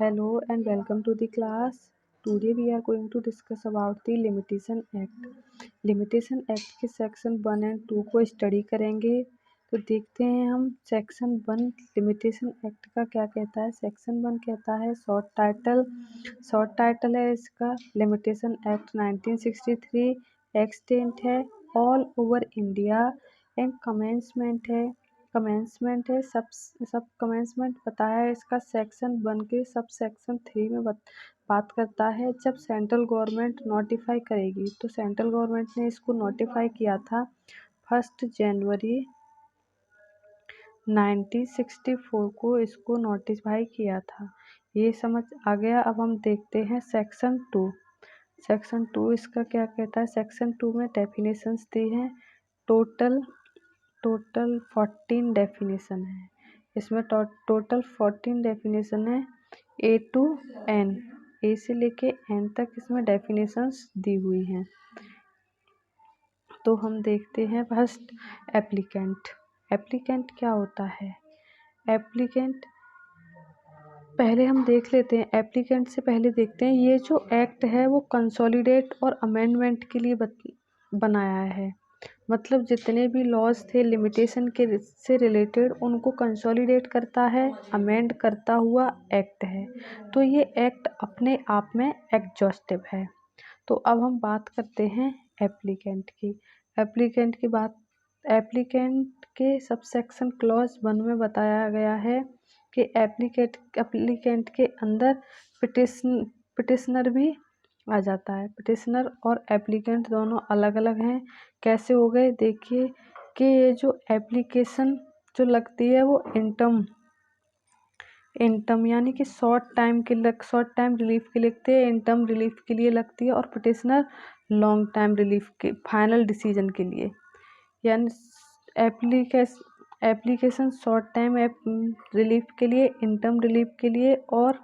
Hello and welcome to the class. Today we are going to discuss about the Limitation Act. Limitation act के section 1 and 2 को study करेंगे। तो देखते हैं हम सेक्शन 1 लिमिटेशन एक्ट का क्या कहता है। सेक्शन 1 कहता है शॉर्ट टाइटल है इसका लिमिटेशन एक्ट 1963 एक्सटेंट है all over India and commencement है सब कमेंसमेंट बताया है इसका सेक्शन 1 के सब सेक्शन 3 में बात करता है। जब सेंट्रल गवर्नमेंट नोटिफाई करेगी, तो सेंट्रल गवर्नमेंट ने इसको नोटिफाई किया था 1 जनवरी 1964 को इसको नोटिफाई किया था। ये समझ आ गया। अब हम देखते हैं सेक्शन 2। सेक्शन 2 इसका क्या कहता है। सेक्शन 2 में डेफिनेशंस दी हैं। टोटल 14 डेफिनेशन है इसमें। टोटल 14 डेफिनेशन है ए टू एन, ए से लेके एन तक इसमें डेफिनेशंस दी हुई हैं। तो हम देखते हैं फर्स्ट एप्लीकेंट क्या होता है। एप्लीकेंट पहले हम देख लेते हैं। एप्लीकेंट से पहले देखते हैं ये जो एक्ट है वो कंसोलिडेट और अमेंडमेंट के लिए बनाया है। मतलब जितने भी लॉज थे लिमिटेशन के से रिलेटेड उनको कंसोलिडेट करता है, अमेंड करता हुआ एक्ट है। तो ये एक्ट अपने आप में एग्जॉस्टिव है। तो अब हम बात करते हैं एप्लीकेंट के सबसेक्शन क्लॉज 1 में बताया गया है कि एप्लीकेंट के अंदर पिटिशनर भी आ जाता है। पिटिशनर और एप्लीकेंट दोनों अलग अलग हैं। कैसे हो गए देखिए कि ये जो एप्लीकेशन जो लगती है वो इंटम यानी कि शॉर्ट टाइम रिलीफ के लगते हैं, इंटम रिलीफ के लिए लगती है। और पिटिशनर लॉन्ग टाइम रिलीफ के फाइनल डिसीजन के लिए। यानी एप्लीकेशन शॉर्ट टाइम रिलीफ के लिए, इंटम रिलीफ के लिए, और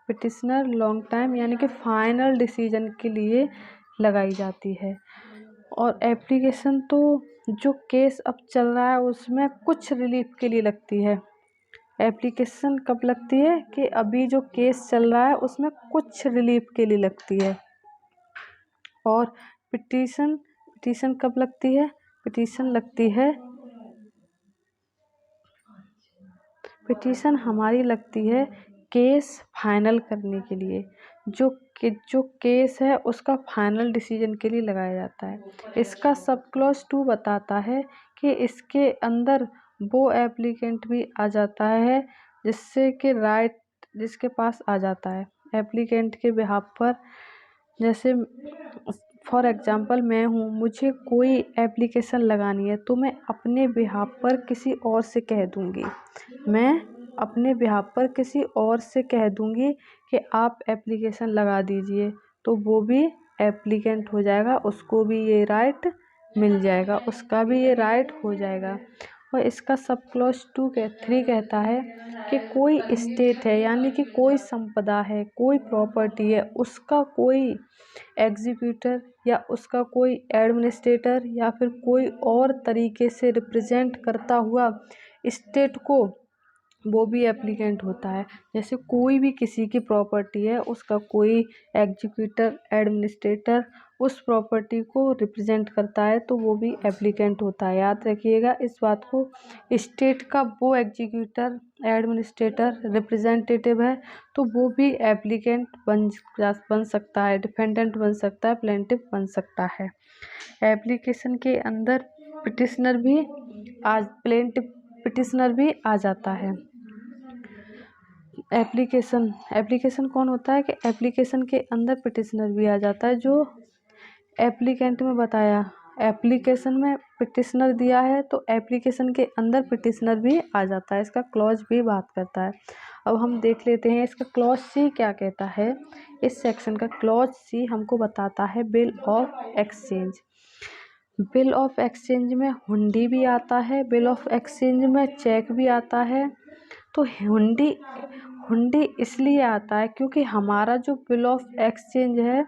पिटिशनर लॉन्ग टाइम यानी कि फाइनल डिसीजन के लिए लगाई जाती है। और एप्लीकेशन तो जो केस अब चल रहा है उसमें कुछ रिलीफ के लिए लगती है। एप्लीकेशन कब लगती है कि अभी जो केस चल रहा है उसमें कुछ रिलीफ के लिए लगती है। और पिटीशन कब लगती है। पिटीशन हमारी लगती है केस फाइनल करने के लिए। जो केस है उसका फाइनल डिसीजन के लिए लगाया जाता है। इसका सब क्लॉज 2 बताता है कि इसके अंदर वो एप्लीकेंट भी आ जाता है जिसके पास आ जाता है एप्लीकेंट के बिहाफ पर। जैसे फॉर एग्जांपल मैं हूँ, मुझे कोई एप्लीकेशन लगानी है तो मैं अपने बिहाफ पर किसी और से कह दूंगी कि आप एप्लीकेशन लगा दीजिए, तो वो भी एप्लीकेंट हो जाएगा, उसको भी ये राइट मिल जाएगा, उसका भी ये राइट हो जाएगा। और इसका सब क्लॉज 3 कहता है कि कोई स्टेट है यानी कि कोई संपदा है, कोई प्रॉपर्टी है, उसका कोई एग्जीक्यूटर या उसका कोई एडमिनिस्ट्रेटर या फिर कोई और तरीके से रिप्रेजेंट करता हुआ स्टेट को, वो भी एप्लीकेंट होता है। जैसे कोई भी किसी की प्रॉपर्टी है, उसका कोई एग्जीक्यूटर एडमिनिस्ट्रेटर उस प्रॉपर्टी को रिप्रेजेंट करता है तो वो भी एप्लीकेंट होता है। याद रखिएगा इस बात को। स्टेट का वो एग्जीक्यूटर एडमिनिस्ट्रेटर रिप्रेजेंटेटिव है तो वो भी एप्लीकेंट बन सकता है, डिफेंडेंट बन सकता है, प्लेंटिफ बन सकता है। एप्लीकेशन के अंदर पिटिशनर भी आ जाता है। एप्लीकेशन कौन होता है कि एप्लीकेशन के अंदर पिटिशनर भी आ जाता है। जो एप्लीकेंट में बताया, एप्लीकेशन में पिटिशनर दिया है तो एप्लीकेशन के अंदर पिटिशनर भी आ जाता है। इसका क्लॉज भी बात करता है। अब हम देख लेते हैं इसका क्लॉज सी क्या कहता है। इस सेक्शन का क्लॉज सी हमको बताता है बिल ऑफ एक्सचेंज में हुंडी भी आता है, बिल ऑफ एक्सचेंज में चेक भी आता है। तो हुंडी इसलिए आता है क्योंकि हमारा जो बिल ऑफ एक्सचेंज है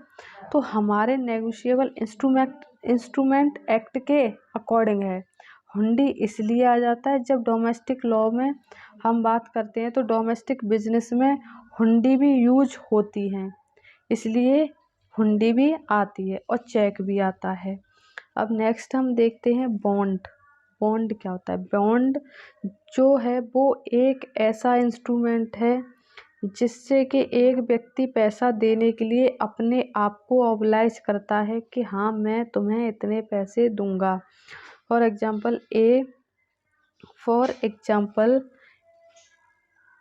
तो हमारे नेगोशिएबल इंस्ट्रूमेंट एक्ट के अकॉर्डिंग है। हुंडी इसलिए आ जाता है जब डोमेस्टिक लॉ में हम बात करते हैं तो डोमेस्टिक बिजनेस में हुंडी भी यूज होती हैं, इसलिए हुंडी भी आती है और चेक भी आता है। अब नेक्स्ट हम देखते हैं बॉन्ड। बॉन्ड क्या होता है? बॉन्ड जो है वो एक ऐसा इंस्ट्रूमेंट है जिससे कि एक व्यक्ति पैसा देने के लिए अपने आप को ऑब्लाइज करता है कि हाँ मैं तुम्हें इतने पैसे दूंगा। फॉर एग्जाम्पल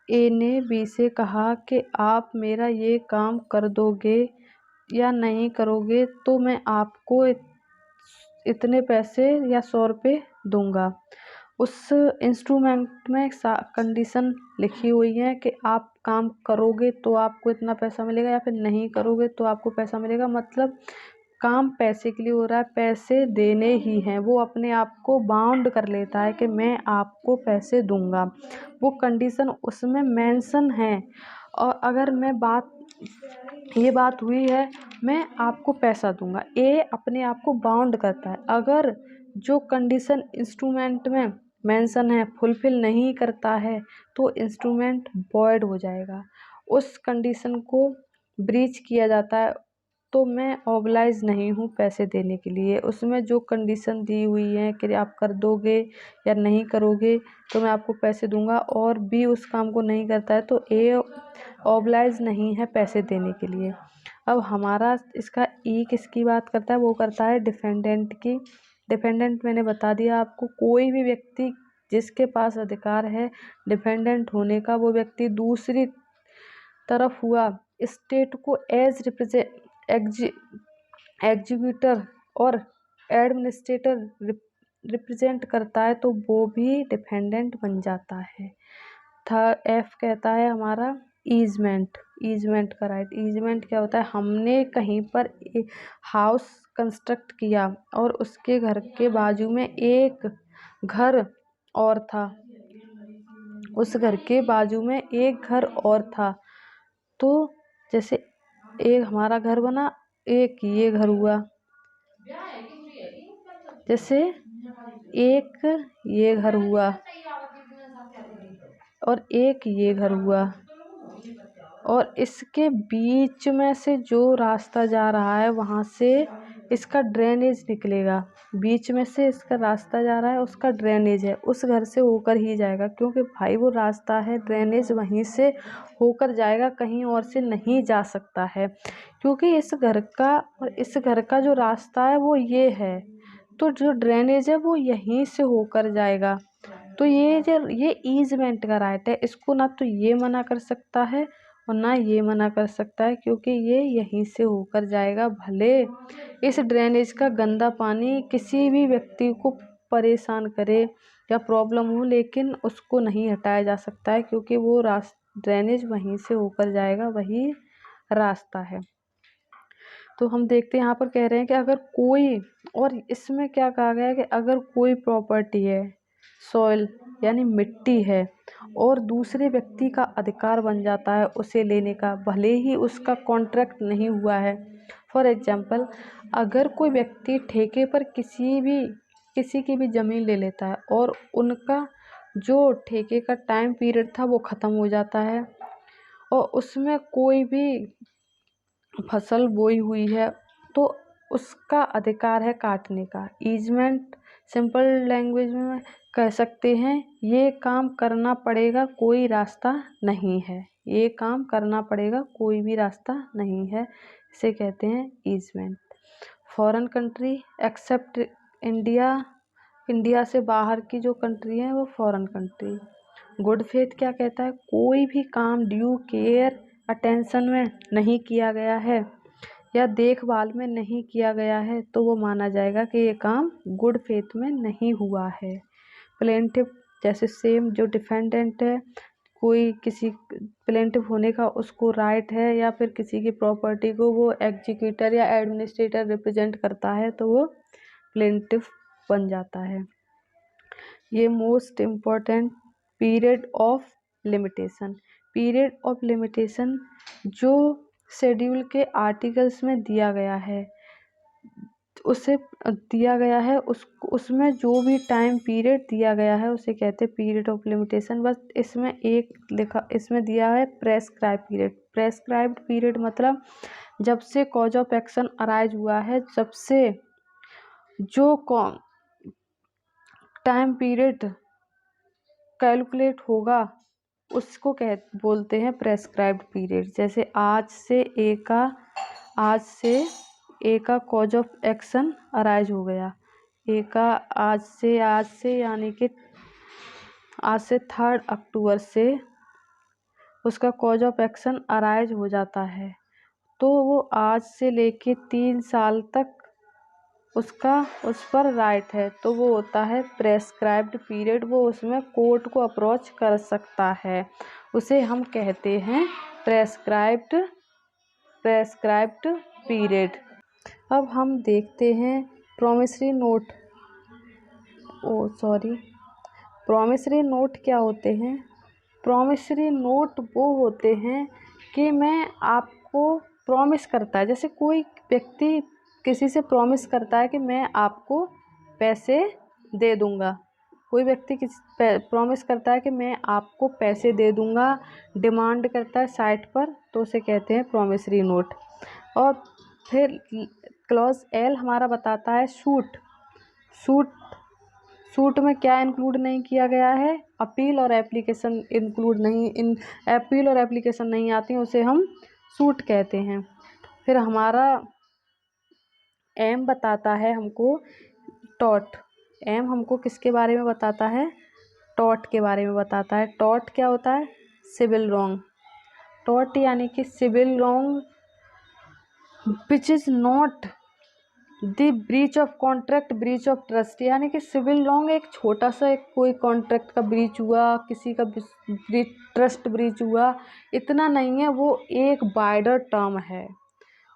ए ने बी से कहा कि आप मेरा ये काम कर दोगे या नहीं करोगे तो मैं आपको इतने पैसे या 100 रुपये दूंगा। उस इंस्ट्रूमेंट में कंडीशन लिखी हुई है कि आप काम करोगे तो आपको इतना पैसा मिलेगा या फिर नहीं करोगे तो आपको पैसा मिलेगा। मतलब काम पैसे के लिए हो रहा है, पैसे देने ही हैं। वो अपने आप को बाउंड कर लेता है कि मैं आपको पैसे दूंगा, वो कंडीशन उसमें मेंशन है। और अगर ये बात हुई है मैं आपको पैसा दूंगा, ये अपने आप को बाउंड करता है। अगर जो कंडीशन इंस्ट्रूमेंट में मेंशन है फुलफिल नहीं करता है तो इंस्ट्रूमेंट वॉइड हो जाएगा, उस कंडीशन को ब्रीच किया जाता है। तो मैं ऑब्लाइज नहीं हूँ पैसे देने के लिए। उसमें जो कंडीशन दी हुई है कि आप कर दोगे या नहीं करोगे तो मैं आपको पैसे दूंगा, और बी उस काम को नहीं करता है तो ए ऑब्लाइज नहीं है पैसे देने के लिए। अब हमारा इसका ई किसकी बात करता है? वो करता है डिफेंडेंट की। डिफेंडेंट मैंने बता दिया आपको, कोई भी व्यक्ति जिसके पास अधिकार है डिफेंडेंट होने का, वो व्यक्ति दूसरी तरफ हुआ स्टेट को एज एग्जीक्यूटर और एडमिनिस्ट्रेटर रिप्रेजेंट करता है तो वो भी डिफेंडेंट बन जाता है। एफ कहता है हमारा ईजमेंट का राइट। ईजमेंट क्या होता है? हमने कहीं पर हाउस कंस्ट्रक्ट किया और उसके घर के बाजू में एक घर और था, उस घर के बाजू में एक घर और था। तो जैसे एक हमारा घर बना, एक ये घर हुआ, जैसे एक ये घर हुआ और एक ये घर हुआ, और इसके बीच में से जो रास्ता जा रहा है वहाँ से इसका ड्रेनेज निकलेगा। बीच में से इसका रास्ता जा रहा है, उसका ड्रेनेज है, उस घर से होकर ही जाएगा, क्योंकि भाई वो रास्ता है, ड्रेनेज वहीं से होकर जाएगा, कहीं और से नहीं जा सकता है। क्योंकि इस घर का और इस घर का जो रास्ता है वो ये है, तो जो ड्रेनेज है वो यहीं से होकर जाएगा। तो ये ईजमेंट का राइट है, इसको ना तो ये मना कर सकता है और ना ये मना कर सकता है, क्योंकि ये यहीं से होकर जाएगा। भले इस ड्रेनेज का गंदा पानी किसी भी व्यक्ति को परेशान करे या प्रॉब्लम हो, लेकिन उसको नहीं हटाया जा सकता है, क्योंकि वो ड्रेनेज वहीं से होकर जाएगा, वही रास्ता है। तो हम देखते हैं यहाँ पर कह रहे हैं कि अगर कोई, और इसमें क्या कहा गया है कि अगर कोई प्रॉपर्टी है, सॉइल यानी मिट्टी है, और दूसरे व्यक्ति का अधिकार बन जाता है उसे लेने का, भले ही उसका कॉन्ट्रैक्ट नहीं हुआ है। फॉर एग्जाम्पल, अगर कोई व्यक्ति ठेके पर किसी की भी ज़मीन ले लेता है और उनका जो ठेके का टाइम पीरियड था वो ख़त्म हो जाता है और उसमें कोई भी फसल बोई हुई है, तो उसका अधिकार है काटने का। ईजमेंट सिंपल लैंग्वेज में कह सकते हैं ये काम करना पड़ेगा, कोई रास्ता नहीं है, ये काम करना पड़ेगा, कोई भी रास्ता नहीं है, इसे कहते हैं easement. Foreign country accept India से बाहर की जो कंट्री है वो फॉरेन कंट्री। गुड फेथ क्या कहता है? कोई भी काम ड्यू केयर अटेंशन में नहीं किया गया है या देखभाल में नहीं किया गया है तो वो माना जाएगा कि ये काम गुड फेथ में नहीं हुआ है। प्लेंटिफ जैसे सेम जो डिफेंडेंट है, कोई किसी प्लेंटिफ होने का उसको राइट है या फिर किसी की प्रॉपर्टी को वो एग्जीक्यूटर या एडमिनिस्ट्रेटर रिप्रेजेंट करता है तो वो प्लेंटिफ बन जाता है। ये most important period of limitation जो शेड्यूल के आर्टिकल्स में दिया गया है, उसे दिया गया है, उसमें जो भी टाइम पीरियड दिया गया है उसे कहते हैं पीरियड ऑफ लिमिटेशन। बस इसमें इसमें दिया है प्रेस्क्राइब पीरियड। प्रेस्क्राइब्ड पीरियड मतलब जब से कॉज ऑफ एक्शन अराइज हुआ है, जब से जो टाइम पीरियड कैलकुलेट होगा उसको बोलते हैं प्रेस्क्राइब्ड पीरियड। जैसे आज से ए का कॉज ऑफ एक्शन अराइज हो गया, ए का आज से यानी कि आज से 3 अक्टूबर से उसका कॉज ऑफ एक्शन अराइज हो जाता है, तो वो आज से लेके 3 साल तक उस पर राइट है, तो वो होता है प्रेस्क्राइब्ड पीरियड। वो उसमें कोर्ट को अप्रोच कर सकता है, उसे हम कहते हैं प्रेस्क्राइब्ड पीरियड। अब हम देखते हैं प्रॉमिसरी नोट। प्रॉमिसरी नोट क्या होते हैं? प्रॉमिसरी नोट वो होते हैं कि मैं आपको प्रॉमिस करता है, जैसे कोई व्यक्ति किसी से प्रॉमिस करता है कि मैं आपको पैसे दे दूंगा। कोई व्यक्ति प्रॉमिस करता है कि मैं आपको पैसे दे दूंगा, डिमांड करता है साइट पर, तो उसे कहते हैं प्रॉमिसरी नोट। और फिर क्लॉज एल हमारा बताता है सूट में क्या इंक्लूड नहीं किया गया है? अपील और एप्लीकेशन अपील और एप्लीकेशन नहीं आती हैं, उसे हम सूट कहते हैं। फिर हमारा एम बताता है हमको टॉर्ट। एम हमको किसके बारे में बताता है? टॉर्ट के बारे में बताता है। टॉर्ट क्या होता है? Civil wrong. टॉर्ट यानी कि civil wrong which is not the breach of contract, breach of trust. यानी कि सिविल रॉन्ग एक छोटा सा कोई कॉन्ट्रैक्ट का ब्रीच हुआ, किसी का ट्रस्ट ब्रीच हुआ, इतना नहीं है, वो एक वाइडर टर्म है।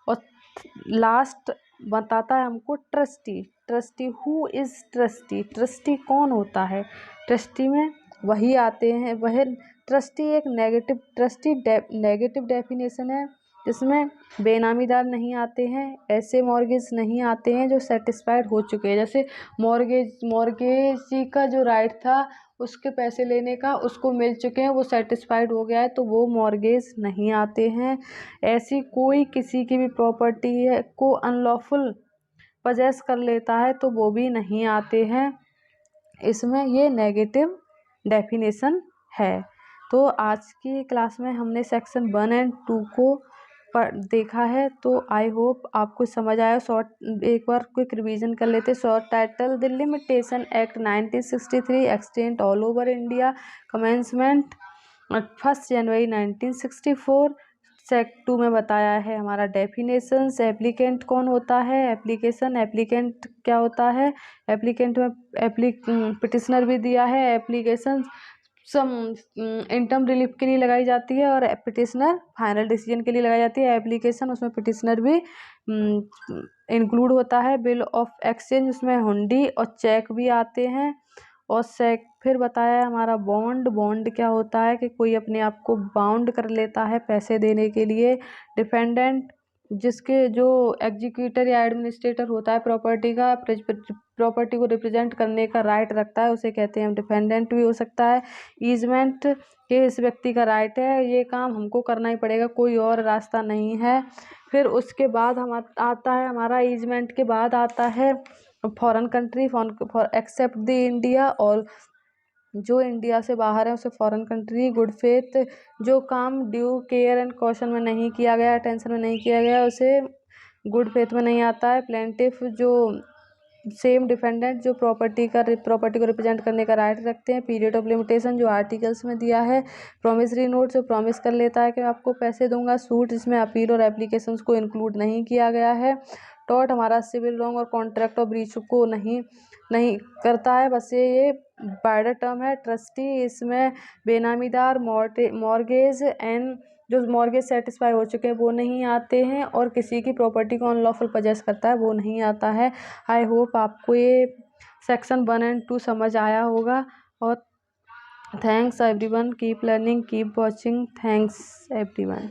और लास्ट बताता है हमको trustee. Who is trustee? Trustee कौन होता है? ट्रस्टी में वही आते हैं, वह ट्रस्टी एक नेगेटिव डेफिनेशन है, जिसमें बेनामीदार नहीं आते हैं, ऐसे मॉर्गेज नहीं आते हैं जो सेटिस्फाइड हो चुके हैं। जैसे मॉर्गेजी का जो राइट था उसके पैसे लेने का, उसको मिल चुके हैं, वो सेटिस्फाइड हो गया है, तो वो मॉर्गेज नहीं आते हैं। ऐसी कोई किसी की भी प्रॉपर्टी को अनलॉफुल पजेस कर लेता है तो वो भी नहीं आते हैं। इसमें ये नेगेटिव डेफिनेशन है। तो आज की क्लास में हमने सेक्शन 1 और 2 को देखा है, तो आई होप आपको समझ आया। एक बार क्विक रिवीजन कर लेते। Short title: the limitation act 1963 extend all over India, commencement 1 January 1964। Sect 2 में बताया है हमारा डेफिनेशंस। एप्लीकेंट कौन होता है? एप्लीकेंट क्या होता है? एप्लीकेंट में पिटिशनर भी दिया है। एप्लीकेशन इंटर्म रिलीफ के लिए लगाई जाती है और पिटिशनर फाइनल डिसीजन के लिए लगाई जाती है। एप्लीकेशन उसमें पिटिशनर भी इंक्लूड होता है। बिल ऑफ एक्सचेंज उसमें हुंडी और चेक भी आते हैं। और फिर बताया है हमारा बॉन्ड क्या होता है कि कोई अपने आप को बाउंड कर लेता है पैसे देने के लिए। डिफेंडेंट जिसके जो एग्जीक्यूटर या एडमिनिस्ट्रेटर होता है प्रॉपर्टी को रिप्रेजेंट करने का राइट रखता है, उसे कहते हैं हम डिफेंडेंट भी हो सकता है। ईजमेंट के इस व्यक्ति का राइट है, ये काम हमको करना ही पड़ेगा, कोई और रास्ता नहीं है। फिर उसके बाद आता है हमारा ईजमेंट के बाद आता है foreign country for except the India, और जो इंडिया से बाहर है उसे फॉरेन कंट्री। गुड फेथ, जो काम ड्यू केयर एंड कॉशन में नहीं किया गया, अटेंशन में नहीं किया गया, उसे गुड फेथ में नहीं आता है। प्लेंटिफ जो सेम डिफेंडेंट जो प्रॉपर्टी को रिप्रेजेंट करने का राइट रखते हैं। पीरियड ऑफ लिमिटेशन जो आर्टिकल्स में दिया है। प्रॉमिसरी नोट जो प्रॉमिस कर लेता है कि आपको पैसे दूंगा। सूट जिसमें अपील और एप्लीकेशंस को इंक्लूड नहीं किया गया है। टॉर्ट हमारा सिविल रॉन्ग और कॉन्ट्रैक्ट ऑफ ब्रीच को नहीं करता है, बस ये वाइडर टर्म है। ट्रस्टी इसमें बेनामीदार, मॉर्गेज एंड जो मॉर्गेज सेटिस्फाई हो चुके हैं वो नहीं आते हैं, और किसी की प्रॉपर्टी को अनलॉफुल पजेस करता है वो नहीं आता है। आई होप आपको ये सेक्शन 1 और 2 समझ आया होगा। और thanks everyone, keep learning, keep watching, thanks everyone.